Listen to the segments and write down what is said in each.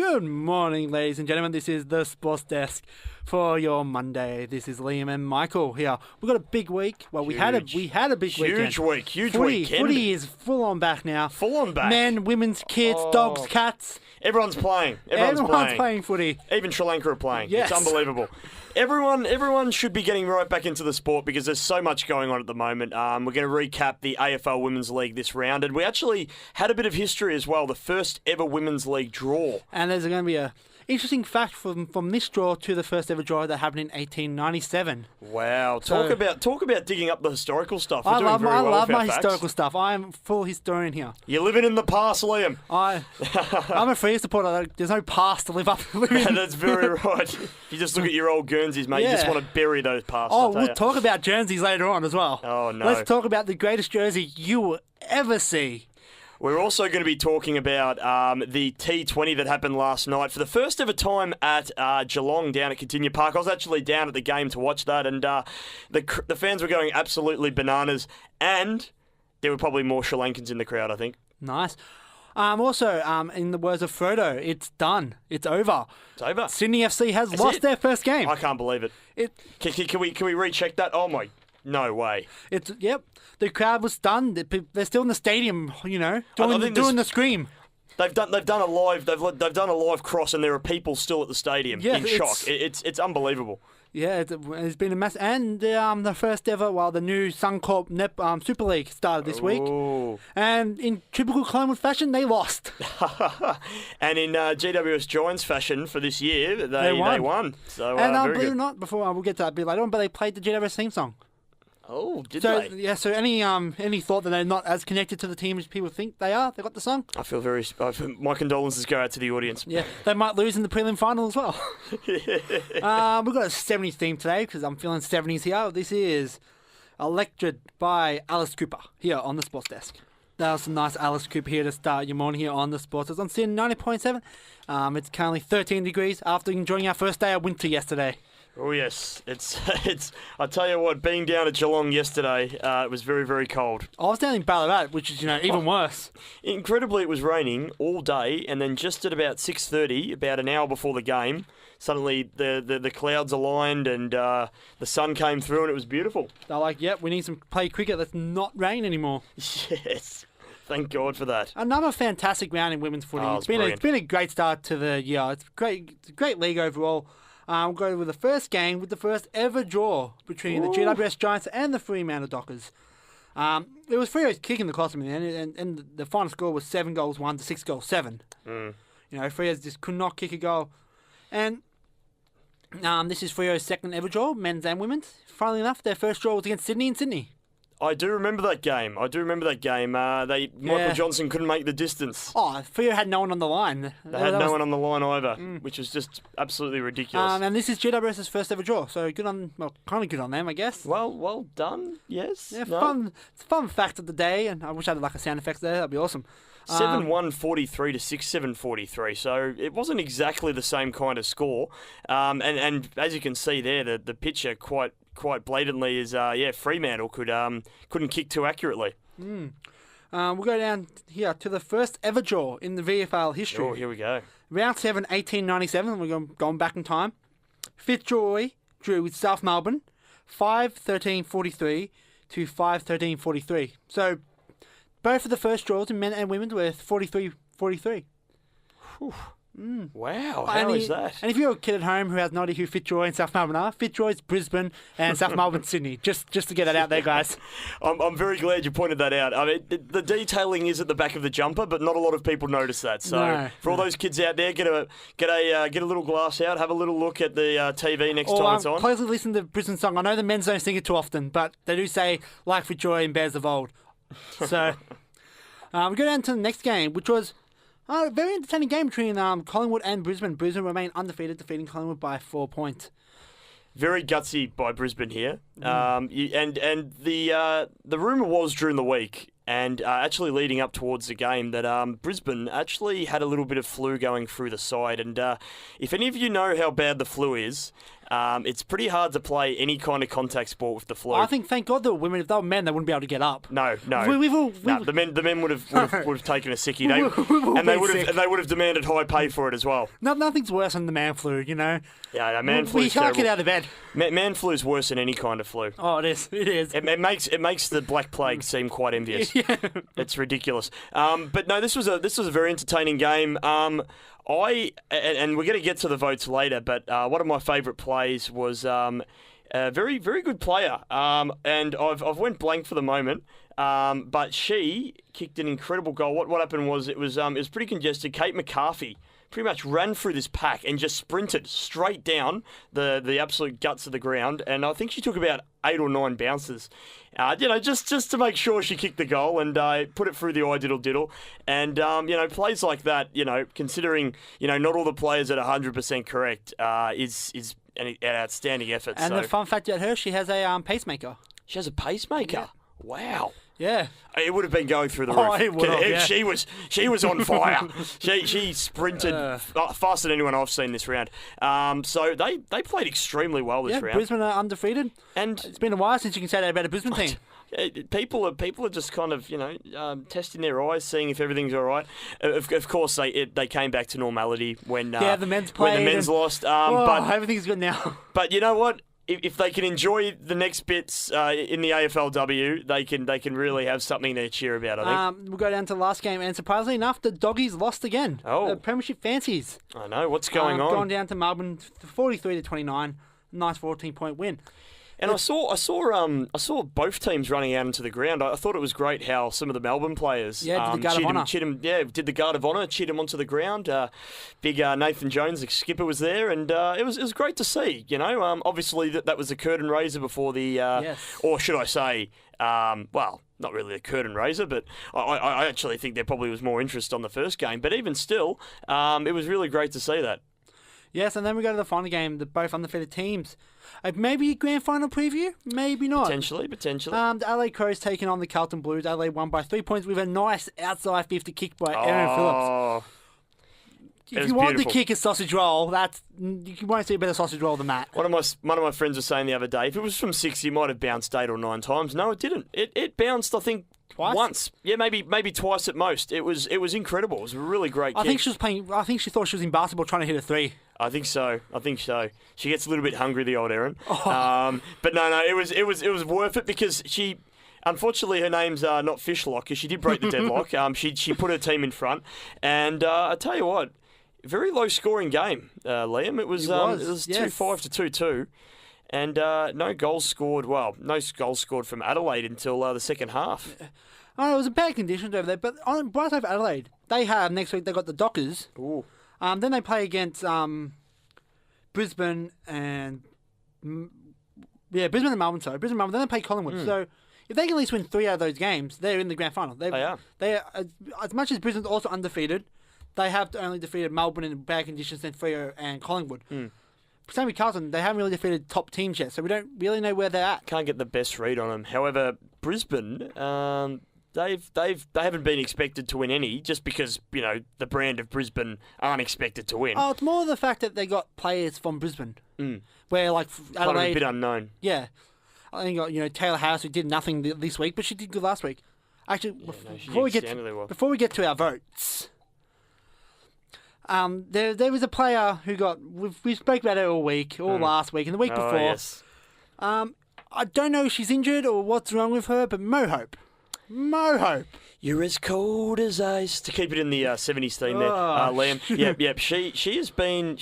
Good morning, ladies and gentlemen. This is the Sports Desk for your Monday. This is Liam and Michael here. We've got a big week. Well, we had a big weekend. Huge weekend. Footy is full on back now. Full on back. Men, women's, kids, dogs, cats. Everyone's playing. Everyone's playing footy. Even Sri Lanka are playing. Yes. It's unbelievable. Everyone should be getting right back into the sport because there's so much going on at the moment. We're going to recap the AFL Women's League this round, and we actually had a bit of history as well. The first ever Women's League draw. And there's going to be a interesting fact from this draw to the first ever draw that happened in 1897. Wow! Talk about digging up the historical stuff. I love my historical stuff. I am full historian here. You're living in the past, Liam. I'm a Free supporter. There's no past to live up. That's very right. You just look at your old Guernseys, mate. You just want to bury those pasts. Oh, we'll talk about jerseys later on as well. Oh no! Let's talk about the greatest jersey you will ever see. We're also going to be talking about the T20 that happened last night for the first ever time at Geelong down at Continua Park. I was actually down at the game to watch that, and the fans were going absolutely bananas, and there were probably more Sri Lankans in the crowd, I think. Nice. Also, in the words of Frodo, it's done. It's over. It's over. Sydney FC has lost their first game. I can't believe it. Can we recheck that? Oh my. No way. Yep. The crowd was stunned. They're still in the stadium, doing the scream. They've done a live cross, and there are people still at the stadium in shock. It's unbelievable. Yeah, it's been a mess. And the first ever, the new Suncorp Super League started this week. And in typical Collingwood fashion, they lost. And in GWS Giants fashion for this year, they won. So, and believe it or not, we'll get to that a bit later on, but they played the GWS theme song. Oh, did they? Yeah, so any thought that they're not as connected to the team as people think they are? They got the song? My condolences go out to the audience. Yeah, they might lose in the prelim final as well. We've got a 70s theme today because I'm feeling 70s here. This is Electric by Alice Cooper here on the Sports Desk. That was some nice Alice Cooper here to start your morning here on the Sports Desk on CN 90.7. It's currently 13 degrees after enjoying our first day of winter yesterday. Oh yes, it's. I tell you what, being down at Geelong yesterday, it was very, very cold. I was down in Ballarat, which is even worse. Incredibly, it was raining all day, and then just at about 6:30, about an hour before the game, suddenly the clouds aligned and the sun came through, and it was beautiful. They're like, "Yep, we need some play cricket that's not rain anymore." Yes. Thank God for that. Another fantastic round in women's footy. It's been a great start to the year. It's a great league overall. We'll go with the first game with the first ever draw between the GWS Giants and the Fremantle Dockers. It was Freo's kicking the Cosm in the end, and the final score was 7 goals 1 to 6 goals 7. Freo's just could not kick a goal. And this is Freo's second ever draw, men's and women's. Funnily enough, their first draw was against Sydney in Sydney. I do remember that game. Michael Johnson couldn't make the distance. Oh, Freo had no one on the line. They had no one on the line either, which was just absolutely ridiculous. And this is GWS's first ever draw, so kind of good on them, I guess. Well done. Yes. Yeah, fun fact of the day, and I wish I had a sound effects there. That'd be awesome. 7-1-43 to 6-7-43, so it wasn't exactly the same kind of score. And as you can see there, the picture quite blatantly is Fremantle couldn't kick too accurately. We'll go down here to the first ever draw in the VFL history. Oh, here we go. Round 7, 1897. We're going back in time. Fitzroy drew with South Melbourne, 5-13-43 to 5-13-43. So both of the first draws in men and women were 43-43. Wow, how is that? And if you're a kid at home who has no idea who Fitzroy and South Melbourne are, Fitzroy's Brisbane and South Melbourne Sydney. Just to get that out there, guys. I'm very glad you pointed that out. I mean, the detailing is at the back of the jumper, but not a lot of people notice that. So for all those kids out there, get a little glass out, have a little look at the TV next time it's on. Closely listen to the Brisbane song. I know the men's don't sing it too often, but they do say like Fitzroy and Bears of old. So we go down to the next game, which was a very entertaining game between Collingwood and Brisbane. Brisbane remain undefeated, defeating Collingwood by 4 points. Very gutsy by Brisbane here. And the rumour was during the week, and actually leading up towards the game, that Brisbane actually had a little bit of flu going through the side. And if any of you know how bad the flu is, it's pretty hard to play any kind of contact sport with the flu. I think, thank God, there were women. If they were men, they wouldn't be able to get up. No. The men would have taken a sickie, they would have demanded high pay for it as well. Nothing's worse than the man flu, you know. Yeah, man flu. We can't get out of bed. Man flu is worse than any kind of flu. Oh, it is. It is. It makes the Black Plague seem quite envious. Yeah. It's ridiculous. But no, this was a very entertaining game. And we're going to get to the votes later, but one of my favourite plays was a very, very good player. And I've went blank for the moment. But she kicked an incredible goal. What happened was it was pretty congested. Kate McCarthy pretty much ran through this pack and just sprinted straight down the absolute guts of the ground. And I think she took about 8 or 9 bounces, just to make sure she kicked the goal and put it through the eye diddle. And, plays like that, considering, not all the players at 100% correct is an outstanding effort. And the fun fact about her, she has a pacemaker. She has a pacemaker? Yeah. Wow. Yeah. It would have been going through the roof. Oh, it would have, yeah. She was on fire. She sprinted faster than anyone I've seen this round. So they played extremely well this round. Brisbane are undefeated. And it's been a while since you can say that about a Brisbane team. People are just kind of testing their eyes, seeing if everything's all right. Of course, they came back to normality when the men's played when the men's lost. But everything's good now. But you know what? If they can enjoy the next bits in the AFLW, they can really have something to cheer about, I think. We'll go down to the last game, and surprisingly enough, the Doggies lost again. Oh. The Premiership Fancies. I know. What's going on? Gone down to Melbourne, 43-29. Nice 14-point win. And I saw both teams running out into the ground. I thought it was great how some of the Melbourne players did the guard of honour. Did the guard of honour, cheered him onto the ground. Big Nathan Jones, the skipper, was there, and it was great to see. Obviously that was the curtain raiser before the, or should I say, not really the curtain raiser, but I actually think there probably was more interest on the first game. But even still, it was really great to see that. Yes, and then we go to the final game, the both undefeated teams. Maybe a grand final preview, maybe not. Potentially. The Adelaide Crows taking on the Carlton Blues. Adelaide won by 3 points with a nice outside 50 kick by Aaron Phillips. If you want to kick a sausage roll, you won't see a better sausage roll than that. One of my friends was saying the other day, if it was from 60, it might have bounced 8 or 9 times. No, it didn't. It bounced, I think, twice? Once. Yeah, maybe twice at most. It was incredible. It was a really great kick. I think she thought she was in basketball trying to hit a 3. I think so. She gets a little bit hungry, the old Erin. But no, it was worth it because she. Unfortunately, her name's not Fishlock because she did break the deadlock. She put her team in front, and I tell you what, very low scoring game, Liam. It was 2-5 to 2-2, and no goals scored. Well, no goals scored from Adelaide until the second half. It was a bad conditions over there, but on bright side for Adelaide, they have next week. They got the Dockers. Ooh. Then they play against Brisbane and Brisbane and Melbourne. Sorry, Brisbane and Melbourne. Then they play Collingwood. So if they can at least win 3 out of those games, they're in the grand final. They are. As much as Brisbane's also undefeated, they have only defeated Melbourne in bad conditions, then Freo and Collingwood. Same with Carlton. They haven't really defeated top teams yet, so we don't really know where they're at. Can't get the best read on them. However, Brisbane. They haven't been expected to win any just because, the brand of Brisbane aren't expected to win. Oh, it's more the fact that they got players from Brisbane. Where, like, Adelaide... a bit unknown. Yeah. I think, Taylor Harris, who did nothing this week, but she did good last week. Actually, before we get to our votes, there was a player who got... We spoke about it all week, last week, and the week before. Yes. I don't know if she's injured or what's wrong with her, but Mo Hope. You're as cold as ice. To keep it in the 70s theme there, Liam. Yep. She has been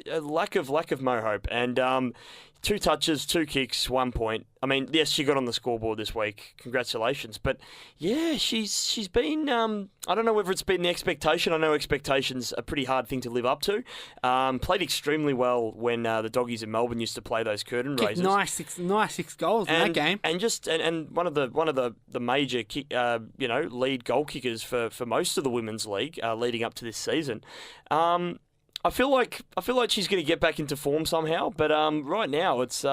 a lack of Mo Hope, and 2 touches, 2 kicks, 1 point. I mean, yes, she got on the scoreboard this week. Congratulations. But yeah, she's been. I don't know whether it's been the expectation. I know expectations are a pretty hard thing to live up to. Played extremely well when the Doggies in Melbourne used to play those curtain raisers. Nice 6 goals in that game. And one of the major lead goal kickers for most of the women's league leading up to this season. I feel like she's going to get back into form somehow, but right now it's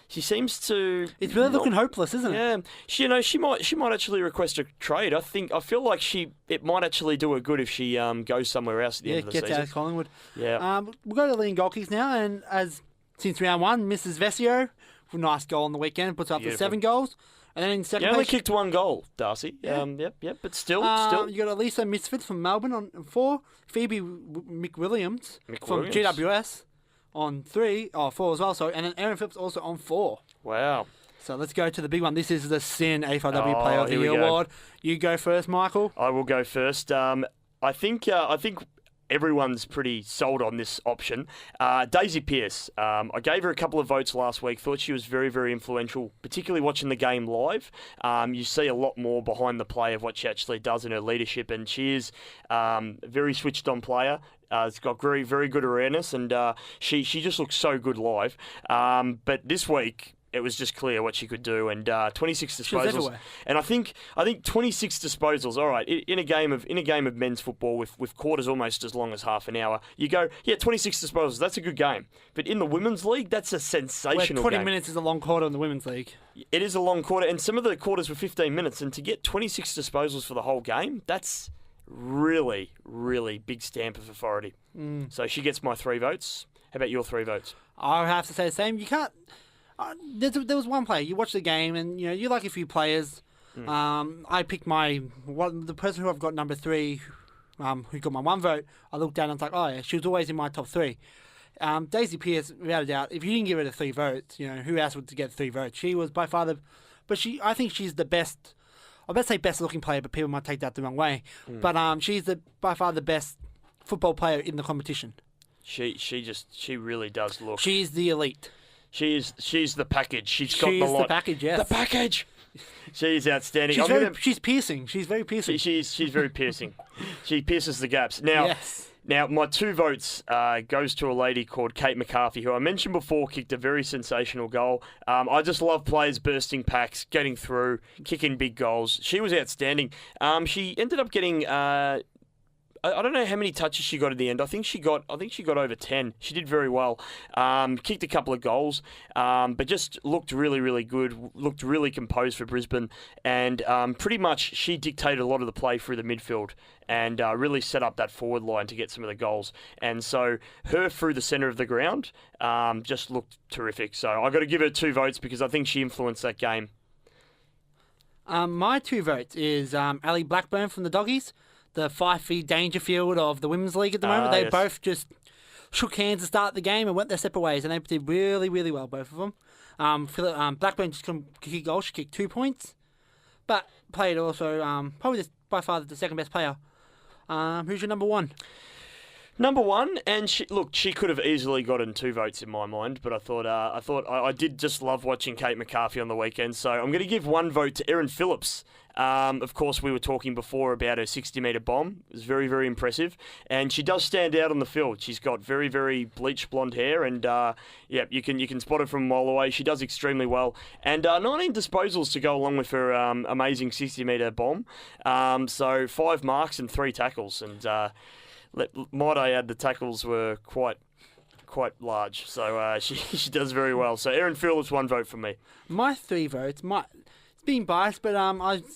she seems to. It's really looking hopeless, isn't it? Yeah, she might actually request a trade. I feel like it might actually do her good if she goes somewhere else at the end of the season. Gets out of Collingwood. Yeah. We'll go to the leading goal kicks now, and as since round one, Mrs. Vesio, with a nice goal on the weekend, puts up to 7 goals. And then in second You only place, kicked 1 goal, Darcy. Yeah. Yep, but still. You got Elisa Misfit from Melbourne on 4, Phoebe McWilliams from GWS on 4 as well. So, and then Erin Phillips also on 4. Wow. So let's go to the big one. This is the SYN AFLW Player of the Year award. You go first, Michael. I will go first. I think everyone's pretty sold on this option. Daisy Pearce. I gave her a couple of votes last week. Thought she was very, very influential, particularly watching the game live. You see a lot more behind the play of what she actually does in her leadership, and she is a very switched-on player. It's got very, very good awareness, and she just looks so good live. But this week, it was just clear what she could do, and 26 disposals. And I think 26 disposals. All right, in a game of men's football with quarters almost as long as half an hour, you go, 26 disposals. That's a good game. But in the women's league, that's a sensational Where 20 game. minutes is a long quarter in the women's league. It is a long quarter, and some of the quarters were 15 minutes, and to get 26 disposals for the whole game, that's really, really big stamp of authority. So she gets my 3 votes. How about your 3 votes? I have to say the same. You can't. There was one player. You watch the game, and you like a few players. I picked the person who I've got number 3, who got my 1 vote. I looked down and I was like, oh yeah, she was always in my top 3. Daisy Pearce, without a doubt. If you didn't give her the 3 votes, who else would get 3 votes? She was by far I think she's the best. I better say best looking player, but people might take that the wrong way. But she's by far the best football player in the competition. She really does look. She's the elite. She's the package. She's got the lot. The package, yes. The package. She's outstanding. She's piercing. She's very piercing. She's very piercing. She pierces the gaps. Now, yes. Now, my 2 votes goes to a lady called Kate McCarthy, who I mentioned before kicked a very sensational goal. I just love players bursting packs, getting through, kicking big goals. She was outstanding. She ended up getting... I don't know how many touches she got at the end. I think she got over 10. She did very well. Kicked a couple of goals, but just looked really, really good. Looked really composed for Brisbane, and pretty much she dictated a lot of the play through the midfield and really set up that forward line to get some of the goals. And so her through the centre of the ground just looked terrific. So I got to give her 2 votes because I think she influenced that game. My 2 votes is Ali Blackburn from the Doggies, the Fifey Dangerfield of the Women's League at the moment. They both just shook hands to start the game and went their separate ways, and they did really, really well, both of them. Blackburn just couldn't kick goals. She kicked 2 points, but played also probably by far the second best player. Who's your number 1? Number 1, and she could have easily gotten 2 votes in my mind, but I did just love watching Kate McCarthy on the weekend, so I'm going to give 1 vote to Erin Phillips. Of course, we were talking before about her 60-metre bomb. It was very, very impressive, and she does stand out on the field. She's got very, very bleached blonde hair, and you can spot her from a mile away. She does extremely well, and 19 disposals to go along with her amazing 60-metre bomb. So 5 marks and 3 tackles, and might I add, the tackles were quite large. So she does very well. So Erin Phillips, 1 vote for me. My 3 votes it's being biased, but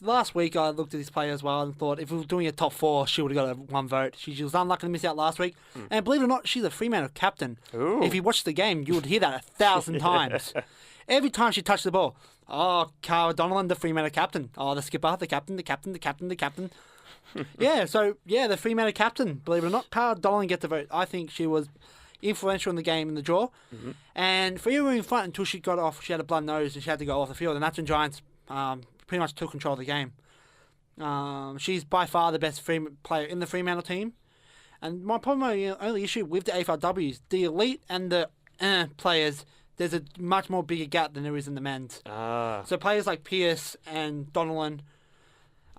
last week I looked at this player as well and thought if we were doing a top 4, she would have got a 1 vote. She was unlucky to miss out last week, and believe it or not, she's a Fremantle captain. Ooh. If you watch the game, you would hear that 1,000 times. Every time she touched the ball, Cara Donnellan, the Fremantle captain. The skipper, the captain. The Fremantle captain, believe it or not, Cara Donnellan gets a vote. I think she was influential in the game in the draw. And for her in front until she got off, she had a blood nose and she had to go off the field, and that's when Giants pretty much took control of the game. She's by far the best player in the Fremantle team. And my only issue with the AFLW is the elite and the players, there's a much more bigger gap than there is in the men's. So players like Pearce and Donnellan,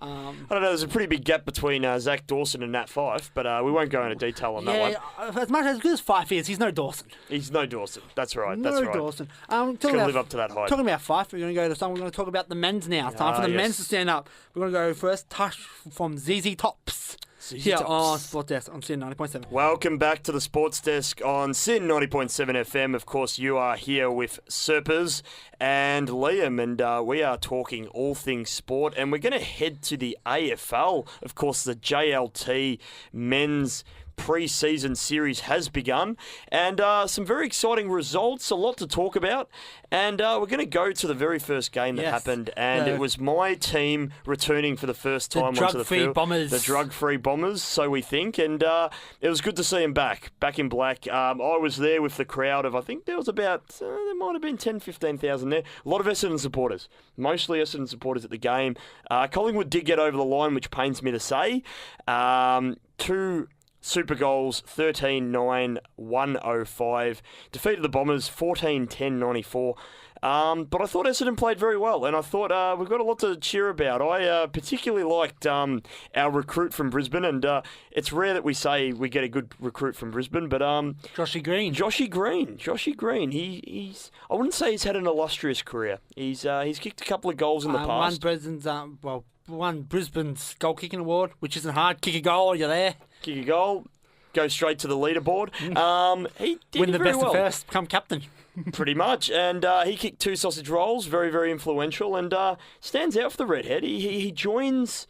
I don't know, there's a pretty big gap between Zach Dawson and Nat Fyfe, but we won't go into detail on that one. As good as Fyfe is, he's no Dawson. He's no Dawson. That's right. No Dawson. He's going to live up to that hype. Talking about Fyfe, we're going to go to some. We're going to talk about the men's now. It's time for the men's to stand up. We're going to go first. Touch from ZZ Tops. Here on Sports Desk on SYN 90.7. Welcome back to the Sports Desk on SYN 90.7 FM. Of course, you are here with Serpers and Liam, and we are talking all things sport, and we're going to head to the AFL. Of course, the JLT Men's pre-season series has begun, and some very exciting results, a lot to talk about, and we're going to go to the very first game that happened, and it was my team returning for the first time onto the field. Bombers. The drug-free Bombers, so we think, and it was good to see them back in black. I was there with the crowd of, I think there was about, there might have been 10,000, 15,000 there. A lot of Essendon supporters, mostly Essendon supporters at the game. Collingwood did get over the line, which pains me to say. 2 super goals, 13-9, 105. Defeated the Bombers, 14-10, 94. But I thought Essendon played very well, and I thought we've got a lot to cheer about. I particularly liked our recruit from Brisbane, and it's rare that we say we get a good recruit from Brisbane, but Joshy Green. He's I wouldn't say he's had an illustrious career. He's kicked a couple of goals in the past. Won Brisbane's goal kicking award, which isn't hard. Kick a goal, you're there. Kick a goal, go straight to the leaderboard. He did win the very best well. of first, become captain. Pretty much, and he kicked 2 sausage rolls, very, very influential, and stands out for the Redhead. He joins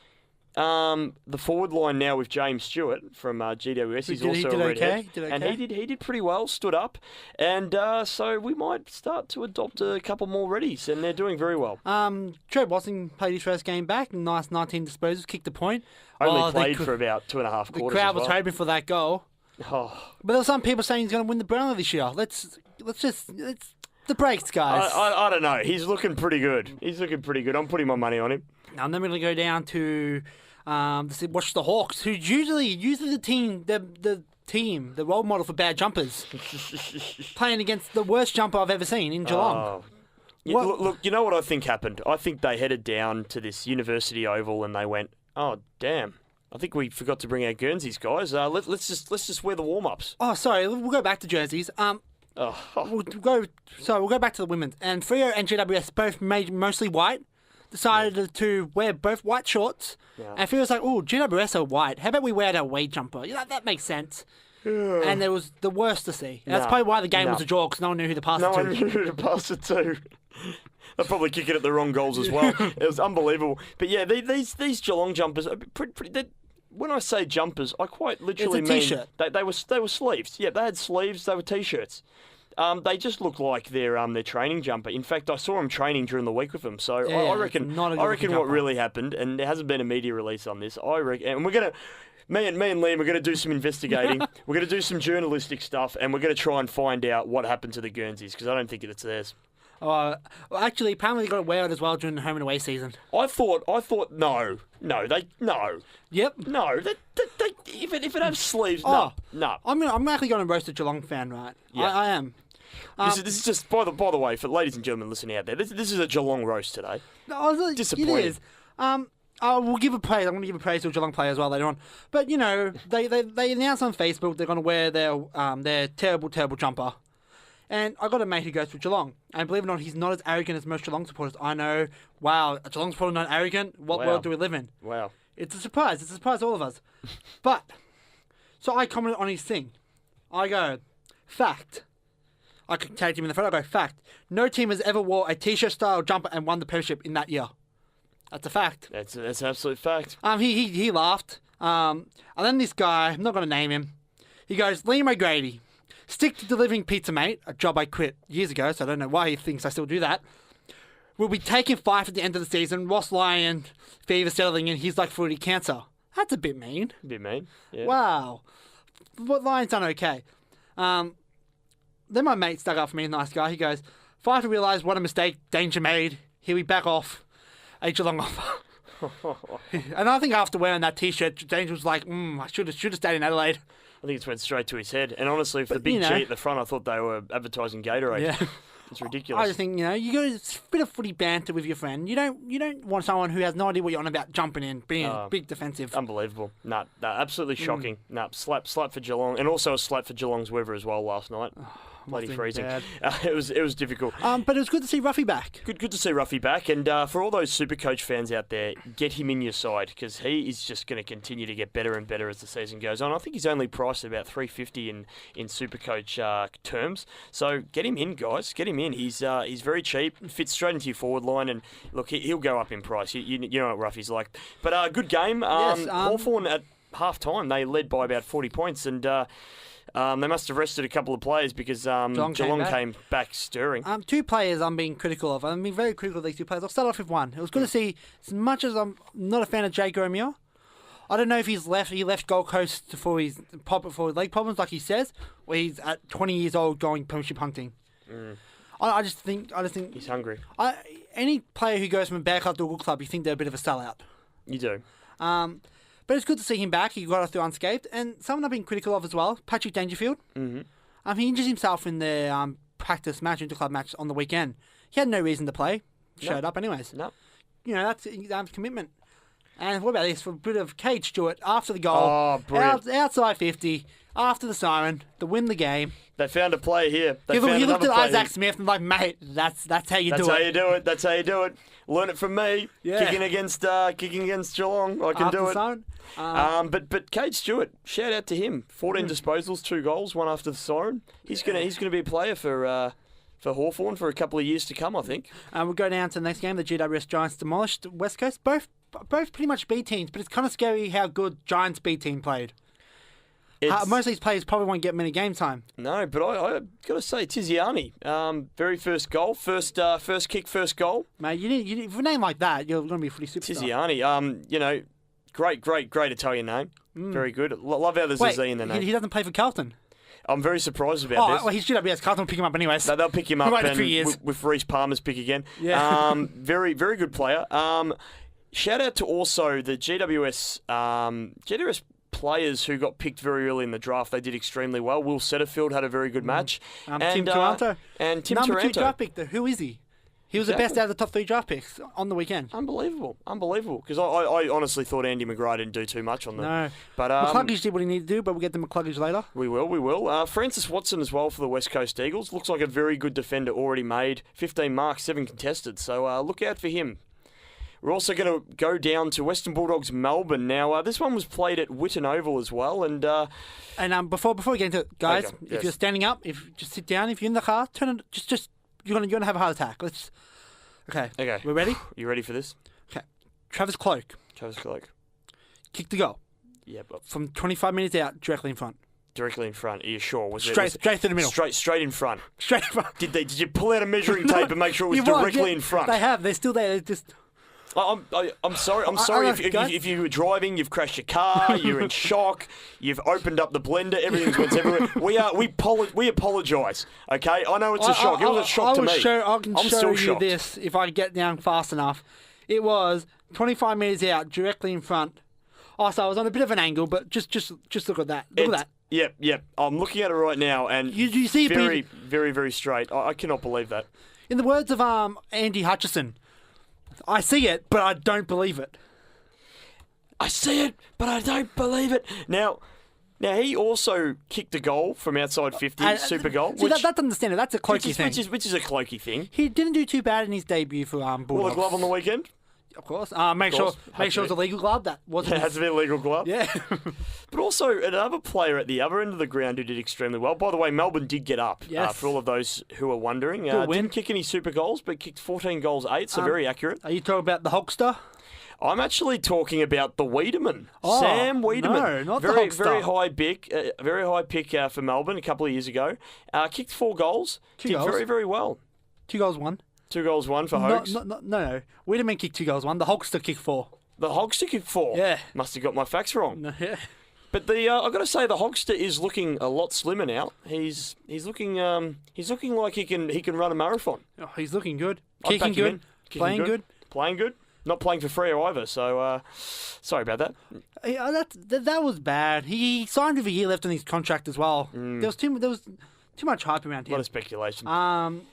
the forward line now with James Stewart from GWS. He's also a Redhead, and he did pretty well, stood up, and so we might start to adopt a couple more Reddies, and they're doing very well. Trey Bossing played his first game back, nice 19 disposals, kicked a point. Only played for about 2.5 quarters. The crowd was hoping for that goal. Oh. But there were some people saying he's going to win the Brownlow this year. Let's the breaks, guys. I don't know. He's looking pretty good. I'm putting my money on him. Now, and then we're going to go down to watch the Hawks, who's usually the role model for bad jumpers, playing against the worst jumper I've ever seen in Geelong. Look, you know what I think happened? I think they headed down to this University Oval and they went, "Oh, damn. I think we forgot to bring our Guernseys, guys. Let's just wear the warm-ups." Oh, sorry. We'll go back to jerseys. We'll go back to the women's. And Freo and GWS both made mostly white. Decided to wear both white shorts. Yeah. And Freo's like, "Oh, GWS are white. How about we wear our away jumper?" That makes sense. And it was the worst to see. And that's probably why the game was a draw, because no one knew who to pass it to. No one knew who to pass it to. They'll probably kick it at the wrong goals as well. It was unbelievable. But yeah, these Geelong jumpers are pretty. When I say jumpers, I quite literally mean t-shirt. They were sleeves. Yeah, they had sleeves. They were t-shirts. They just look like their training jumper. In fact, I saw them training during the week with them. So I reckon what really happened, and there hasn't been a media release on this. I reckon, and we're gonna. Me and Liam are going to do some investigating. We're going to do some journalistic stuff, and we're going to try and find out what happened to the Guernseys, because I don't think it's theirs. Well, actually, apparently they got to wear it as well during the home and away season. I thought no. Yep. No, if it has sleeves, no. I'm actually going to roast a Geelong fan, right? Yeah. I am. This is just by the way, for ladies and gentlemen listening out there, this is a Geelong roast today. No, disappointing. It is. We'll give a praise. I'm going to give a praise to a Geelong player as well later on. But they announced on Facebook they're going to wear their terrible jumper. And I got a mate who goes for Geelong. And believe it or not, he's not as arrogant as most Geelong supporters. I know. Wow, a Geelong supporter not arrogant? What world do we live in? Wow. It's a surprise. It's a surprise to all of us. But, so I commented on his thing. I go, fact. I tagged him in the photo. I go, fact. No team has ever wore a t-shirt style jumper and won the premiership in that year. That's a fact. That's an absolute fact. He laughed. And then this guy, I'm not going to name him, he goes, Liam O'Grady. Stick to delivering pizza, mate. A job I quit years ago, so I don't know why he thinks I still do that. We'll be taking 5 at the end of the season. Ross Lyon, fever settling in. He's like fruity cancer. That's a bit mean. Yeah. Wow. But Lyon's done okay. Then my mate stuck up for me, nice guy. He goes, Fife realised what a mistake Danger made. Here we back off. A Geelong offer. And I think after wearing that t-shirt, Danger was like, I should have stayed in Adelaide. I think it's went straight to his head. And honestly, for the big G at the front, I thought they were advertising Gatorade. Yeah. It's ridiculous. I just think, you got a bit of footy banter with your friend. You don't want someone who has no idea what you're on about jumping in, being big defensive. Unbelievable. Nah, absolutely shocking. Slap for Geelong. And also a slap for Geelong's weather as well last night. Bloody freezing. It was difficult. But it was good to see Ruffy back. Good to see Ruffy back. And for all those Supercoach fans out there, get him in your side, because he is just going to continue to get better and better as the season goes on. I think he's only priced at about $350 in Supercoach terms. So get him in, guys. Get him in. He's very cheap. Fits straight into your forward line. And look, he'll go up in price. You know what Ruffy's like. But good game. Yes, Hawthorn at half-time, they led by about 40 points, and they must have rested a couple of players because Geelong came back stirring. 2 players I'm being critical of. I'm being very critical of these 2 players. I'll start off with one. It was good to see, as much as I'm not a fan of Jake O'Meara, I don't know if he left Gold Coast for his leg problems, like he says, or he's at 20 years old going premiership hunting. I just think he's hungry. Any player who goes from a bad club to a good club, you think they're a bit of a sellout. You do. But it's good to see him back. He got us through unscathed. And someone I've been critical of as well, Patrick Dangerfield. Mm-hmm. He injured himself in the practice match, interclub match on the weekend. He had no reason to play. Showed up anyways. No. You know, that's commitment. And what about this? For a bit of Cade Stewart after the goal. Oh, brilliant. Outside 50, after the siren, to win the game. They found a player here. He looked at Isaac Smith and like, mate, that's how you do it. That's how you do it. That's how you do it. Learn it from me. Yeah. Kicking against Geelong. I can after do the it. siren. But Cade Stewart, shout out to him. 14 disposals, 2 goals, 1 after the siren. He's gonna be a player for Hawthorn for a couple of years to come, I think. We'll go down to the next game. The GWS Giants demolished West Coast. Both pretty much B teams, but it's kind of scary how good Giants B team played. Most of these players probably won't get many game time. No, but I got to say, Tiziani, very first goal, first kick, first goal. Mate, you with a name like that, you're going to be a pretty superstar. Tiziani, great Italian name. Very good. Love how there's a Z in the name. He doesn't play for Carlton. I'm very surprised about this. Well, he's GWS. Carlton will pick him up anyways. No, they'll pick him up and with Reece Palmer's pick again. Yeah. Very good player. Shout out to also the GWS players who got picked very early in the draft. They did extremely well. Will Setterfield had a very good match. Tim Taranto. And Tim Number Taranto. 2 draft pick, though. Who is he? He was the best out of the top 3 draft picks on the weekend. Unbelievable. Because I honestly thought Andy McGrath didn't do too much on them. No. But McCluggage did what he needed to do, but we'll get to McCluggage later. We will. Francis Watson as well for the West Coast Eagles. Looks like a very good defender already made. 15 marks, 7 contested. So look out for him. We're also going to go down to Western Bulldogs Melbourne. Now, this one was played at Whitten Oval as well. And before we get into it, guys, if you're standing up, just sit down. If you're in the car, turn it. Just you're gonna have a heart attack. Okay. We're ready. You ready for this? Okay. Travis Cloak. Kicked the goal. Yeah, but from 25 metres out, directly in front. Directly in front. Are you sure? Straight through the middle. Straight in front. Straight in front. Did you pull out a measuring tape and make sure it was directly in front? They have. They're still there. They're just. I'm sorry. I'm sorry if you were driving, you've crashed your car, you're in shock, you've opened up the blender, everything's went everywhere. We apologise. Okay, I know it's a shock. It was a shock to me. I can show you shocked. this if I get down fast enough. It was 25 metres out, directly in front. Oh, so I was on a bit of an angle, but just look at that. Look at that. Yep. I'm looking at it right now, and you see very, very, very straight. I cannot believe that. In the words of Andy Hutchison, I see it, but I don't believe it. I see it, but I don't believe it. Now he also kicked a goal from outside 50, super goal. See, that's understandable. That's a Clokey thing. Which is a Clokey thing. He didn't do too bad in his debut for Bulldogs. Wore the glove on the weekend? Of course. Make sure it's a legal glove. That wasn't. It has to be a legal glove. Yeah. But also another player at the other end of the ground who did extremely well. By the way, Melbourne did get up. Yes. For all of those who are wondering, didn't kick any super goals, but kicked 14 goals 8. So very accurate. Are you talking about the Hulkster? I'm actually talking about the Wiedemann, Sam Wiedemann. No, not the Hulkster. Very high pick for Melbourne a couple of years ago. Kicked 4 goals. Did very, very well. 2 goals 1. 2 goals 1 for Hoax. No. Wiedemann kicked 2 goals 1. The Hulkster kicked 4. The Hogster kicked 4. Yeah. Must have got my facts wrong. No, yeah. But I've got to say the Hogster is looking a lot slimmer now. He's looking like he can run a marathon. Oh, he's looking good. Kicking good. Playing good. Playing good. Not playing for Freo either. So sorry about that. Yeah, that was bad. He signed with a year left on his contract as well. There was too much hype around him. A lot of speculation.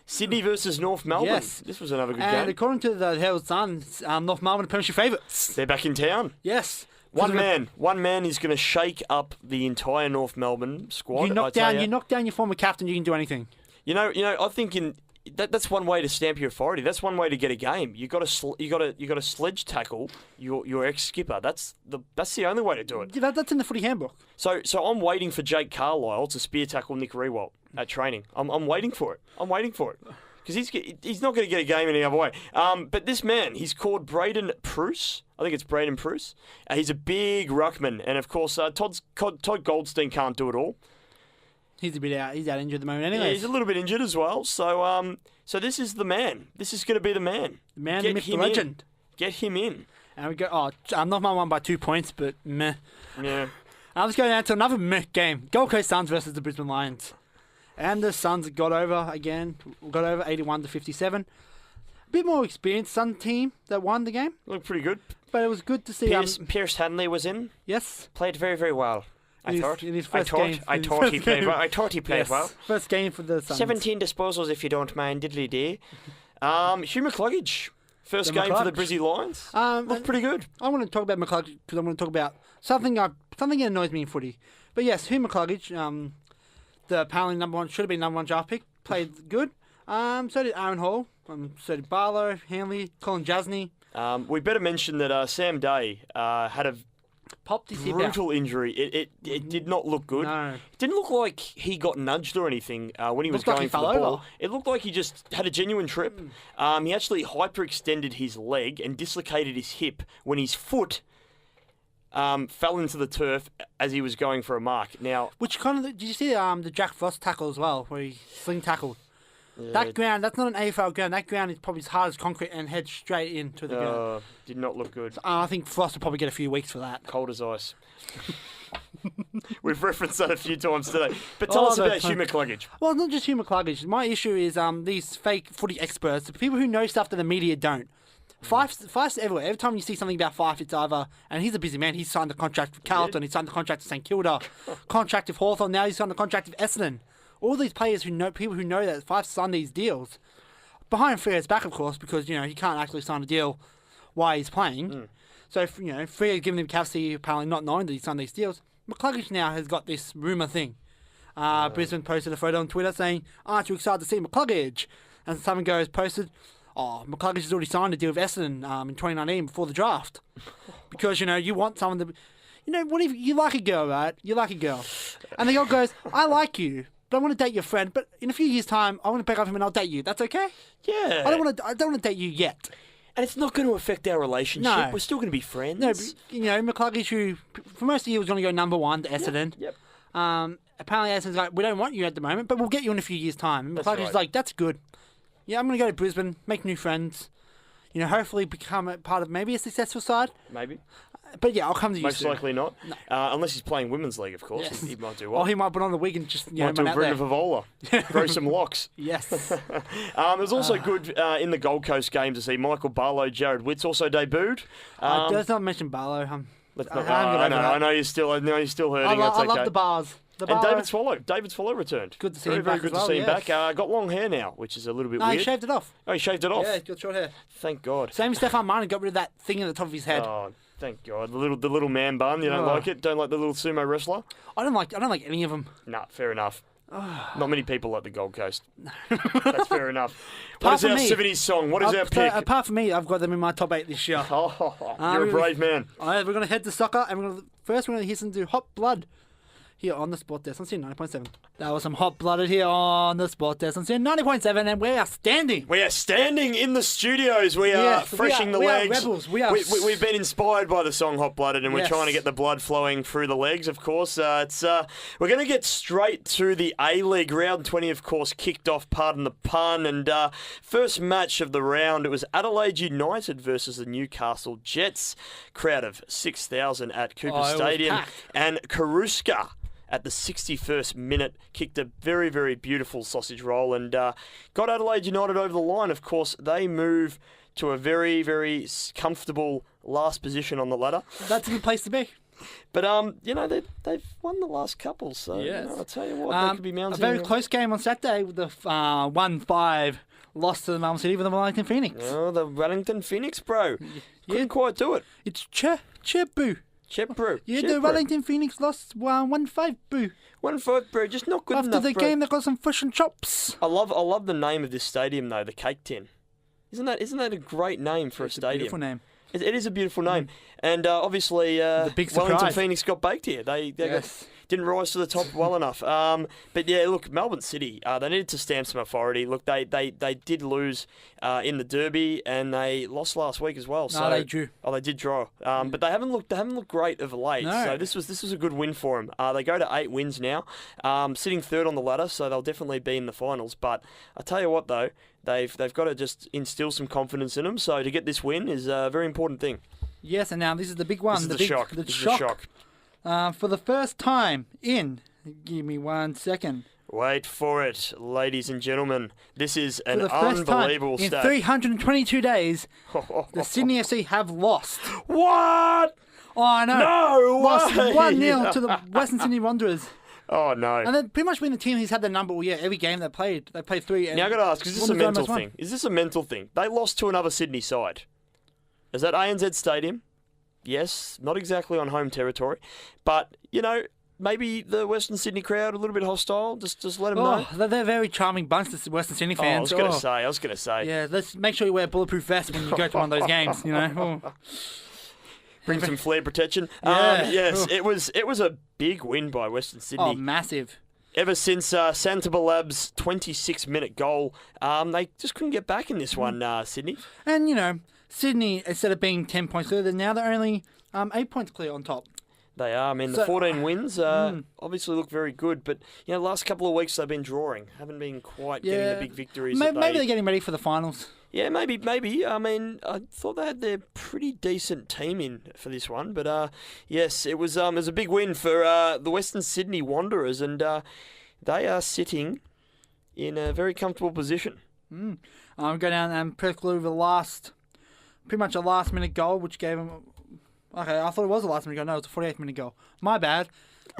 Sydney versus North Melbourne. Yes. This was another good game. And according to the Herald Sun, North Melbourne are premiership favourites. They're back in town. Yes. One man is going to shake up the entire North Melbourne squad. You knock down your former captain, you can do anything. You know. I think that's one way to stamp your authority. That's one way to get a game. You got to sledge tackle your ex skipper. That's the only way to do it. Yeah, that's in the footy handbook. So I'm waiting for Jake Carlisle to spear tackle Nick Rewalt at training. I'm waiting for it. because he's not going to get a game any other way. But this man, he's called Braden Pruce. I think it's Braden Pruce. He's a big ruckman, and of course, Todd Goldstein can't do it all. He's a bit out. He's out injured at the moment anyway. Yeah, he's a little bit injured as well. So this is the man. This is going to be the man. The man, the myth, the legend. Get him in. And we go, I'm not my one by 2 points, but meh. Yeah. Let's go down to another meh game. Gold Coast Suns versus the Brisbane Lions. And the Suns got over again. Got over 81-57. A bit more experienced Sun team that won the game. Looked pretty good. But it was good to see. Pierce Hanley was in. Yes. Played very, very well. I thought he played well. First game for the Suns. 17 disposals, if you don't mind. Diddly dee. Hugh McCluggage. First game for the Brizzy Lions. Looked pretty good. I want to talk about McCluggage because I want to talk about something that annoys me in footy. But yes, Hugh McCluggage, the apparently should have been number one draft pick, played good. So did Aaron Hall. So did Barlow, Hanley, Colin Jasney. We better mention that Sam Day had a popped his brutal injury. It did not look good. No. It didn't look like he got nudged or anything when he was going for the ball. It looked like he just had a genuine trip. He actually hyperextended his leg and dislocated his hip when his foot fell into the turf as he was going for a mark. Now, which kind of did you see the Jack Frost tackle as well, where he sling tackled? That ground, that's not an AFL ground. That ground is probably as hard as concrete and heads straight into the ground. Did not look good. So, I think Frost will probably get a few weeks for that. Cold as ice. We've referenced that a few times today. But tell us about Hugh McCluggage. Well, not just Hugh McCluggage. My issue is these fake footy experts, the people who know stuff that the media don't. Fife's everywhere. Every time you see something about Fife, it's either, and he's a busy man, he's signed the contract with Carlton, he signed the contract with St Kilda, contract with Hawthorn, now he's signed the contract with Essendon. All these players people who know that Fife's signed these deals, behind Freya's back, of course, because, he can't actually sign a deal while he's playing. So, Freya's giving him capacity, apparently not knowing that he's signed these deals. McCluggage now has got this rumour thing. Brisbane posted a photo on Twitter saying, aren't you excited to see McCluggage? And someone posted, McCluggage has already signed a deal with Essendon in 2019 before the draft. Because, you want someone to... what if you like a girl, right? You like a girl. And the girl goes, I like you, but I want to date your friend, but in a few years' time, I want to pick up him and I'll date you. That's okay? Yeah. I don't want to date you yet. And it's not going to affect our relationship. No. We're still going to be friends. No, but, McCluggage, who for most of the year was going to go number one to Essendon. Yep. Apparently Essendon's like, we don't want you at the moment, but we'll get you in a few years' time. And McCluggage's like, that's good. Yeah, I'm going to go to Brisbane, make new friends. Hopefully become a part of maybe a successful side. Maybe. But yeah, I'll come to you Most soon. likely not. No. Unless he's playing Women's League, of course. Yes. He might do well. Or he might put on the wig and just, might do a Brenda Favola. Grow some locks. Yes. It was also good in the Gold Coast game to see Michael Barlow, Jared Witts also debuted. Let's not mention Barlow. I know you still hurting. I love the bars. And David Swallow returned. Good to see him back. Very good to see him back. Got long hair now, which is a little bit weird. No, he shaved it off. Oh, he shaved it off? Yeah, he's got short hair. Thank God. Same as Stefan Martin got rid of that thing at the top of his head. Oh, thank God. The little man bun. You don't like it? Don't like the little sumo wrestler? I don't like any of them. Nah, fair enough. Not many people at the Gold Coast. That's fair enough. What is our 70s song? What is our pick? Apart from me, I've got them in my top 8 this year. You're a brave man. We're going to head to soccer, and we're going to listen to Hot Blood here on the Sport Desk on CN 90.7. That was some Hot Blooded here on the Sport Desk on CN 90.7, and we are standing. We are standing in the studios. We are freshing the legs. We are rebels. We've been inspired by the song Hot Blooded, and we're trying to get the blood flowing through the legs, of course. We're going to get straight to the A-League. Round 20, of course, kicked off, pardon the pun, and first match of the round, it was Adelaide United versus the Newcastle Jets. Crowd of 6,000 at Cooper Stadium. And Karuska at the 61st minute, kicked a very, very beautiful sausage roll and got Adelaide United over the line. Of course, they move to a very, very comfortable last position on the ladder. That's a good place to be. But, they've won the last couple, so I'll tell you what, they could be mounting. A very close game on Saturday with the 1-5 loss to the Melbourne City with the Wellington Phoenix. Oh, the Wellington Phoenix, bro. Couldn't quite do it. It's Che-boo. Bro. Yeah, the Wellington Phoenix lost 1-5, boo. 1-5, bro. Just not good enough, After the game, they got some fish and chops. I love the name of this stadium, though, the Cake Tin. Isn't that a great name for a stadium? A beautiful name. It is a beautiful name. And obviously, the big Wellington Phoenix got baked here. They didn't rise to the top well enough. But yeah, look, Melbourne City, they needed to stamp some authority. Look, they did lose in the Derby, and they lost last week as well. No, they drew. Oh, they did draw. But they haven't looked great of late. No. So this was a good win for them. They go to 8 wins now, sitting third on the ladder, so they'll definitely be in the finals. But I tell you what, though, they've got to just instill some confidence in them. So to get this win is a very important thing. Yes, and now this is the big one. This is the shock. The shock. For the first time in, give me 1 second. Wait for it, ladies and gentlemen. This is an For the first unbelievable time stat. in 322 days, the Sydney FC have lost. What? Oh, I know. No Lost way. 1-0 to the Western Sydney Wanderers. Oh, no. And they've pretty much been the team who's had the number all year. Every game they played 3. Now, I've got to ask, is this a mental thing? Is this a mental thing? They lost to another Sydney side. Is that ANZ Stadium? Yes, not exactly on home territory. But, maybe the Western Sydney crowd a little bit hostile. Just let them know. They're a very charming bunch, the Western Sydney fans. I was going to say. Yeah, let's make sure you wear a bulletproof vest when you go to one of those games, Bring some flare protection. Yeah. Yes, it was a big win by Western Sydney. Oh, massive. Ever since Santabalab's 26-minute goal, they just couldn't get back in this one, Sydney. And, Sydney, instead of being 10 points clear, now they're only 8 points clear on top. They are. I mean, the 14 wins obviously look very good, but the last couple of weeks they've been drawing, haven't been quite getting the big victories. Maybe they're getting ready for the finals. Yeah, maybe. I mean, I thought they had their pretty decent team in for this one, but yes, it was a big win for the Western Sydney Wanderers, and they are sitting in a very comfortable position. Go down and Perth Glue pretty much a last-minute goal, which gave them. Okay, I thought it was a last-minute goal. No, it was a 48th-minute goal. My bad.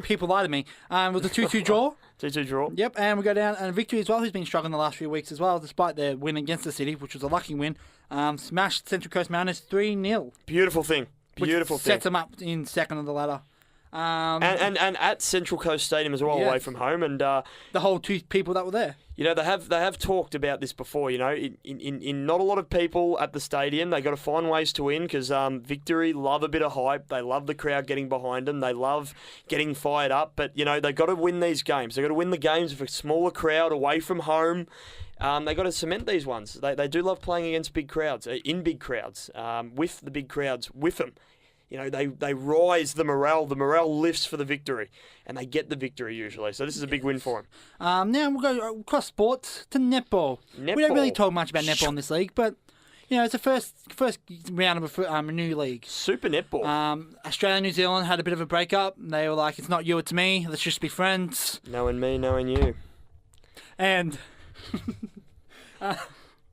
People lie to me. It was a 2-2 draw. 2-2 draw. Yep, and we go down and Victory as well, who's been struggling the last few weeks as well, despite their win against the City, which was a lucky win. Smashed Central Coast Mariners 3-0. Beautiful thing. Which sets them up in second on the ladder. And at Central Coast Stadium as well, away from home, and the whole 2 people that were there. They have talked about this before. In not a lot of people at the stadium, they got to find ways to win because Victory love a bit of hype. They love the crowd getting behind them. They love getting fired up. But they got to win these games. They got to win the games with a smaller crowd away from home. They got to cement these ones. They do love playing against big crowds, in big crowds, with the big crowds with them. They rise the morale. The morale lifts for the victory, and they get the victory usually. So this is a big win for them. Now we'll go across sports to netball. We don't really talk much about netball in this league, but it's the first round of a new league. Super Netball. Australia and New Zealand had a bit of a breakup. They were like, "It's not you, it's me. Let's just be friends." Knowing me, knowing you, and.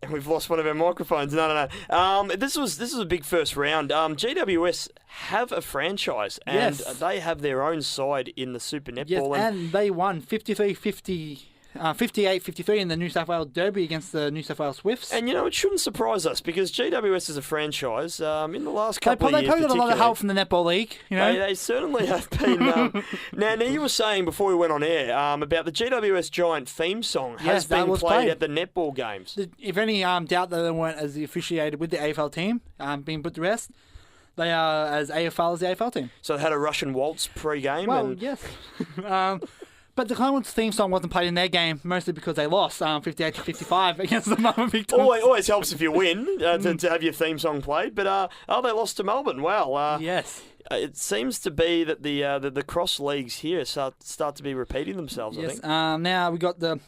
And we've lost one of our microphones. No. This was a big first round. GWS have a franchise, and they have their own side in the Super Netball. Yes, and they won 58-53 in the New South Wales Derby against the New South Wales Swifts. And, it shouldn't surprise us because GWS is a franchise. In the last couple of years, they probably got a lot of help from the Netball League. They certainly have been. Now, you were saying before we went on air about the GWS Giant theme song has been played at the netball games. If any doubt that they weren't as affiliated with the AFL team being put to rest, they are as AFL as the AFL team. So they had a Russian waltz pre-game? Well, yes. But the Collingwood's theme song wasn't played in their game, mostly because they lost 58-55 against the Melbourne Victory. Always helps if you win to have your theme song played. But they lost to Melbourne. Wow. Yes. It seems to be that the cross leagues here start to be repeating themselves. Yes. I think. Now we got the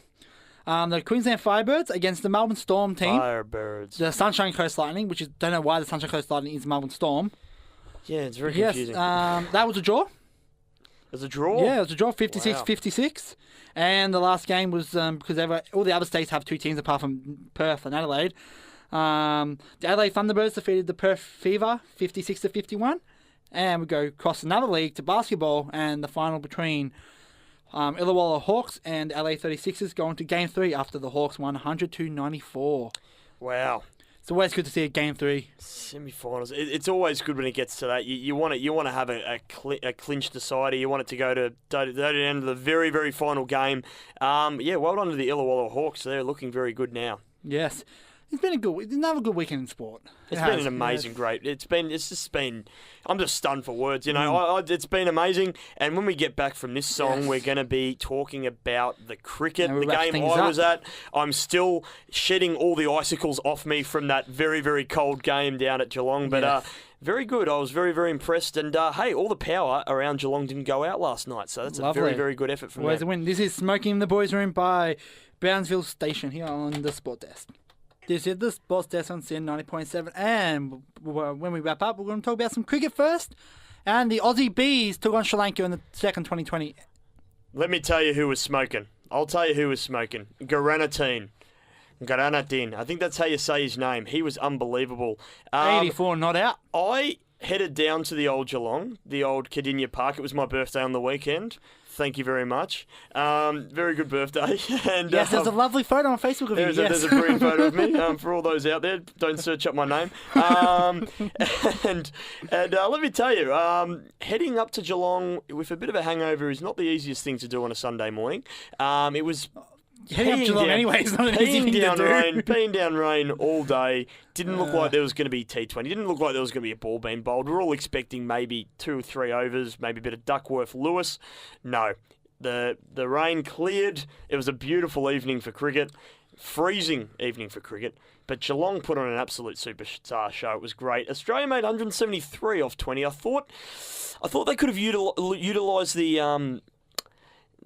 Queensland Firebirds against the Melbourne Storm team. Firebirds. The Sunshine Coast Lightning, which is don't know why the Sunshine Coast Lightning is Melbourne Storm. Yeah, it's very confusing. That was a draw. It was a draw? Yeah, it was a draw, 56-56. And the last game was, because all the other states have 2 teams apart from Perth and Adelaide. The Adelaide Thunderbirds defeated the Perth Fever 56-51. And we go across another league to basketball, and the final between Illawarra Hawks and LA 36ers going to Game 3 after the Hawks won 100-94. Wow. It's always good to see a Game 3. Semi-finals. It's always good when it gets to that. You want to have a clinch decider. You want it to go to the end of the very, very final game. Well done to the Illawarra Hawks. They're looking very good now. Yes. It's been another good weekend in sport. It's been an amazing, great. I'm just stunned for words. You know, it's been amazing. And when we get back from this song, we're going to be talking about the cricket, the game I was at. I'm still shedding all the icicles off me from that very, very cold game down at Geelong. But very good. I was very, very impressed. And hey, all the power around Geelong didn't go out last night. So that's a very, very good effort from them. Where's the win? This is Smoking in the Boys' Room by Brownsville Station here on the Sport Desk. This is the Sports Desk on CN 90.7, and when we wrap up, we're going to talk about some cricket first. And the Aussie Bees took on Sri Lanka in the second 2020. Let me tell you who was smoking. I'll tell you who was smoking. Garanatine. I think that's how you say his name. He was unbelievable. 84 not out. I headed down to the old Geelong, the old Cardinia Park. It was my birthday on the weekend. Thank you very much. Very good birthday. And, yes, there's a lovely photo on Facebook of you. There's a brilliant photo of me. For all those out there, don't search up my name. And let me tell you, heading up to Geelong with a bit of a hangover is not the easiest thing to do on a Sunday morning. It was... Heading up Geelong anyway is not an easy thing to do. Peeing down rain all day. Didn't look like there was going to be T20. Didn't look like there was going to be a ball being bowled. We're all expecting maybe 2 or 3 overs, maybe a bit of Duckworth-Lewis. No. The rain cleared. It was a beautiful evening for cricket. Freezing evening for cricket. But Geelong put on an absolute superstar show. It was great. Australia made 173 off 20. I thought they could have utilised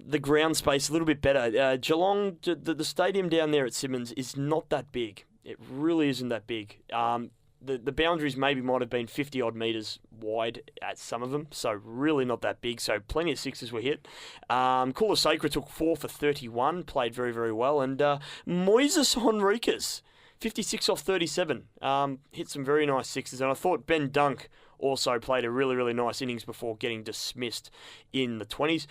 the ground space a little bit better. Geelong, the stadium down there at Simmons is not that big. It really isn't that big. The boundaries maybe might have been 50-odd metres wide at some of them, so really not that big. So plenty of sixes were hit. Kulasakra took 4 for 31, played very, very well. And Moises Henriques, 56 off 37, hit some very nice sixes. And I thought Ben Dunk also played a really, really nice innings before getting dismissed in the 20s.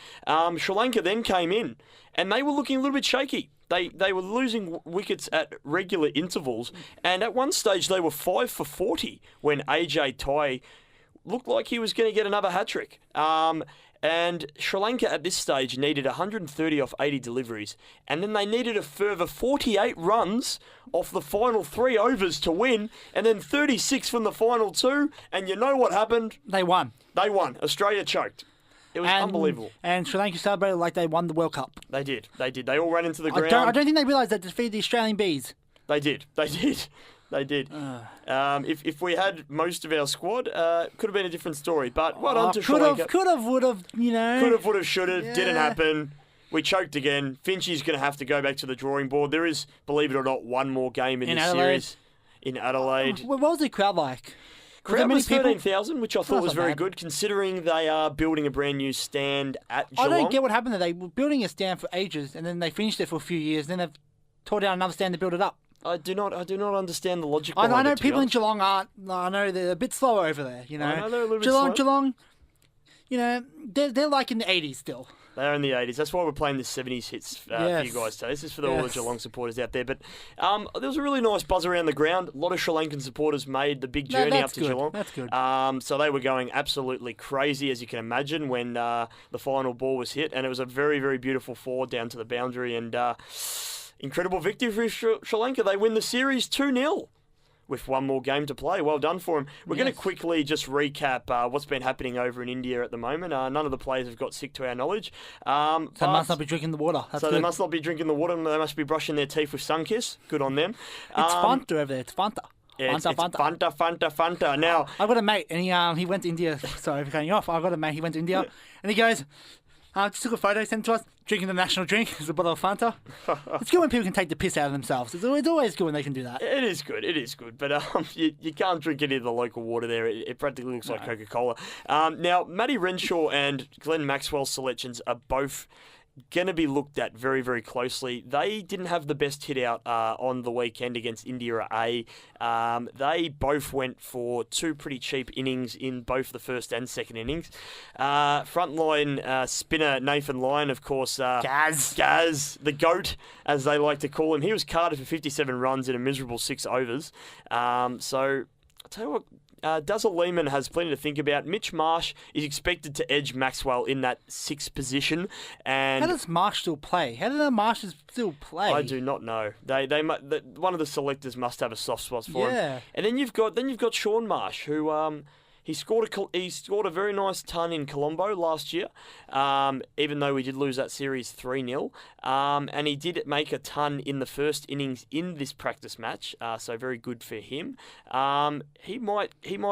Sri Lanka then came in, and they were looking a little bit shaky. They were losing wickets at regular intervals, and at one stage they were 5 for 40 when AJ Thai looked like he was going to get another hat-trick. And Sri Lanka at this stage needed 130 off 80 deliveries, and then they needed a further 48 runs off the final 3 overs to win, and then 36 from the final 2, and you know what happened? They won. Australia choked. It was unbelievable. And Sri Lanka celebrated like they won the World Cup. They did. They all ran into the ground. I don't think they realised they defeated the Australian Bees. They did. If we had most of our squad, could have been a different story. But well done to Sri Lanka. Could have, would have, you know. Could have, would have, should have. Yeah. Didn't happen. We choked again. Finchie's going to have to go back to the drawing board. There is, believe it or not, one more game in this series in Adelaide. What was the crowd like? Crowd was 13,000, which I thought was very good, considering they are building a brand new stand at Geelong. I don't get what happened there. They were building a stand for ages, and then they finished it for a few years, then they've tore down another stand to build it up. I do not understand the logic behind it. I know people in Geelong aren't. I know they're a bit slower over there. You know, I know they're a little bit slow. Geelong. You know, they're like in the 80s still. They are in the 80s. That's why we're playing the 70s hits for you guys today. This is for all the Geelong supporters out there. But there was a really nice buzz around the ground. A lot of Sri Lankan supporters made the big journey up to Geelong. That's good. So they were going absolutely crazy, as you can imagine, when the final ball was hit. And it was a very, very beautiful forward down to the boundary. And incredible victory for Sri Lanka. They win the series 2-0. With one more game to play. Well done for him. We're going to quickly just recap what's been happening over in India at the moment. None of the players have got sick to our knowledge. So they must not be drinking the water. They must not be drinking the water. They must be brushing their teeth with Sunkiss. Good on them. It's Fanta over there. It's Fanta. Yeah, it's Fanta. Now, I've got a mate, and he went to India. Sorry for cutting you off. I've got a mate. He went to India, and he goes, just took a photo, sent it to us, drinking the national drink. It's a bottle of Fanta. It's good when people can take the piss out of themselves. It's always good when they can do that. It is good. But you can't drink any of the local water there. It practically looks like Coca-Cola. Now, Matty Renshaw and Glenn Maxwell's selections are both going to be looked at very, very closely. They didn't have the best hit out on the weekend against India A. They both went for 2 pretty cheap innings in both the first and second innings. Frontline spinner Nathan Lyon, of course. Gaz, the GOAT, as they like to call him. He was carded for 57 runs in a miserable 6 overs. So, I'll tell you what, Dazzle Lehman has plenty to think about. Mitch Marsh is expected to edge Maxwell in that 6th position. And how does Marsh still play? How do the Marshes still play? I do not know. One of the selectors must have a soft spot for him. And then you've got Sean Marsh, who he scored a very nice ton in Colombo last year, even though we did lose that series 3-0. And he did make a ton in the first innings in this practice match, so very good for him. He might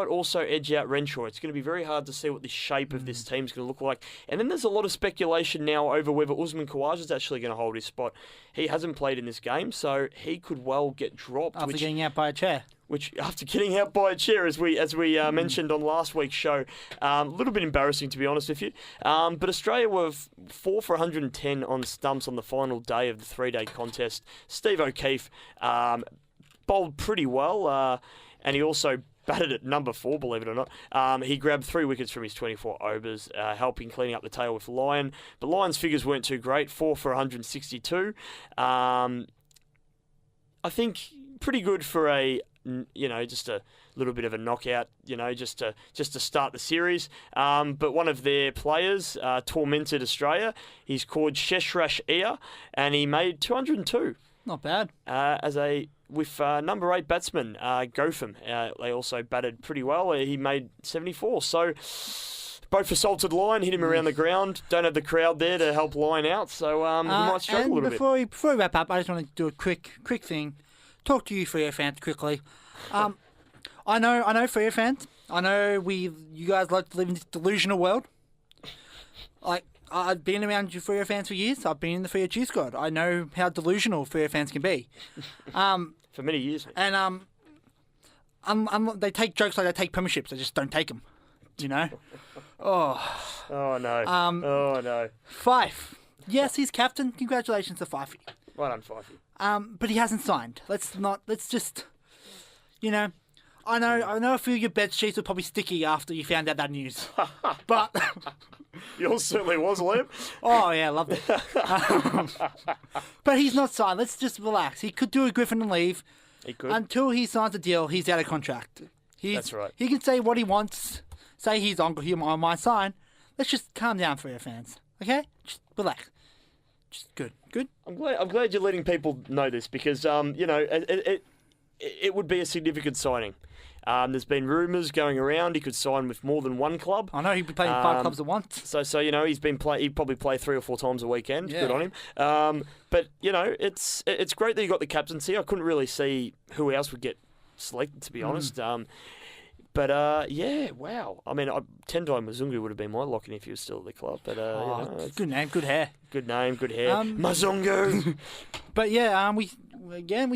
also edge out Renshaw. It's going to be very hard to see what the shape of this team is going to look like. And then there's a lot of speculation now over whether Usman Khawaja is actually going to hold his spot. He hasn't played in this game, so he could well get dropped. After getting out by a chair. Which, after getting out by a chair, as we mentioned on last week's show, a little bit embarrassing, to be honest with you. But Australia were 4 for 110 on stumps on the final day of the 3-day contest. Steve O'Keefe bowled pretty well, and he also batted at number 4, believe it or not. He grabbed 3 wickets from his 24 overs, helping cleaning up the tail with Lyon. But Lyon's figures weren't too great, 4 for 162. I think pretty good for just a little bit of a knockout, just to start the series. But one of their players tormented Australia. He's called Sheshrash Iyer, and he made 202. Not bad. With number 8 batsman Gotham. They also batted pretty well. He made 74. So both assaulted Lyon, hit him around the ground. Don't have the crowd there to help Lyon out, so he might struggle a little bit. Before we wrap up, I just want to do a quick thing. Talk to you Freo fans quickly. I know Freo fans. I know you guys like to live in this delusional world. Like, I've been around you Freo fans for years. I've been in the Freo G squad. I know how delusional Freo fans can be. For many years. And they take jokes like they take premierships. They just don't take them. Oh no. Oh no. Fife. Yes, he's captain. Congratulations to Fifey. Well done, Fifey. But he hasn't signed. Let's just, I know a few of your bed sheets were probably sticky after you found out that news. But yours certainly was, Liam. Oh yeah, I loved it. But he's not signed. Let's just relax. He could do a Griffin and leave. He could. Until he signs a deal, he's out of contract. That's right. He can say what he wants. Say he might sign. Let's just calm down for your fans. Okay? Just relax. Just good. I'm glad you're letting people know this because it would be a significant signing. There's been rumours going around he could sign with more than one club. I know he'd be playing 5 clubs at once. So he'd probably play 3 or 4 times a weekend. Yeah. Good on him. But it's great that he got the captaincy. I couldn't really see who else would get selected, to be honest. But wow. I mean, Tendai Mazungu would have been my lock-in if he was still at the club. But good name, good hair. Good name, good hair. Mazungu. But yeah, we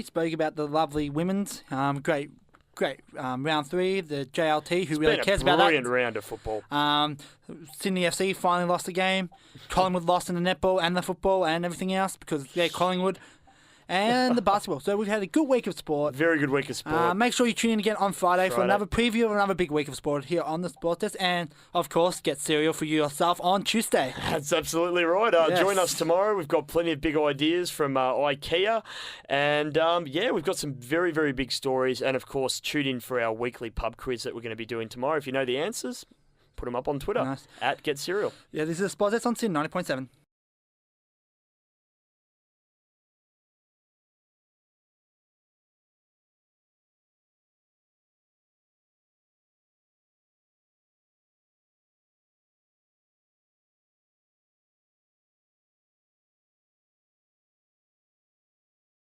spoke about the lovely women's great round 3. The JLT, who really cares about that. Brilliant round of football. Sydney FC finally lost the game. Collingwood lost in the netball and the football and everything else because Collingwood. And the basketball. So we've had a good week of sport. Very good week of sport. Make sure you tune in again on Friday for another preview of another big week of sport here on the Sport Desk. And, of course, get cereal for yourself on Tuesday. That's absolutely right. Yes. Join us tomorrow. We've got plenty of big ideas from IKEA. And, we've got some very, very big stories. And, of course, tune in for our weekly pub quiz that we're going to be doing tomorrow. If you know the answers, put them up on Twitter at GetCereal. Yeah, this is Sport Desk on Sin 90.7.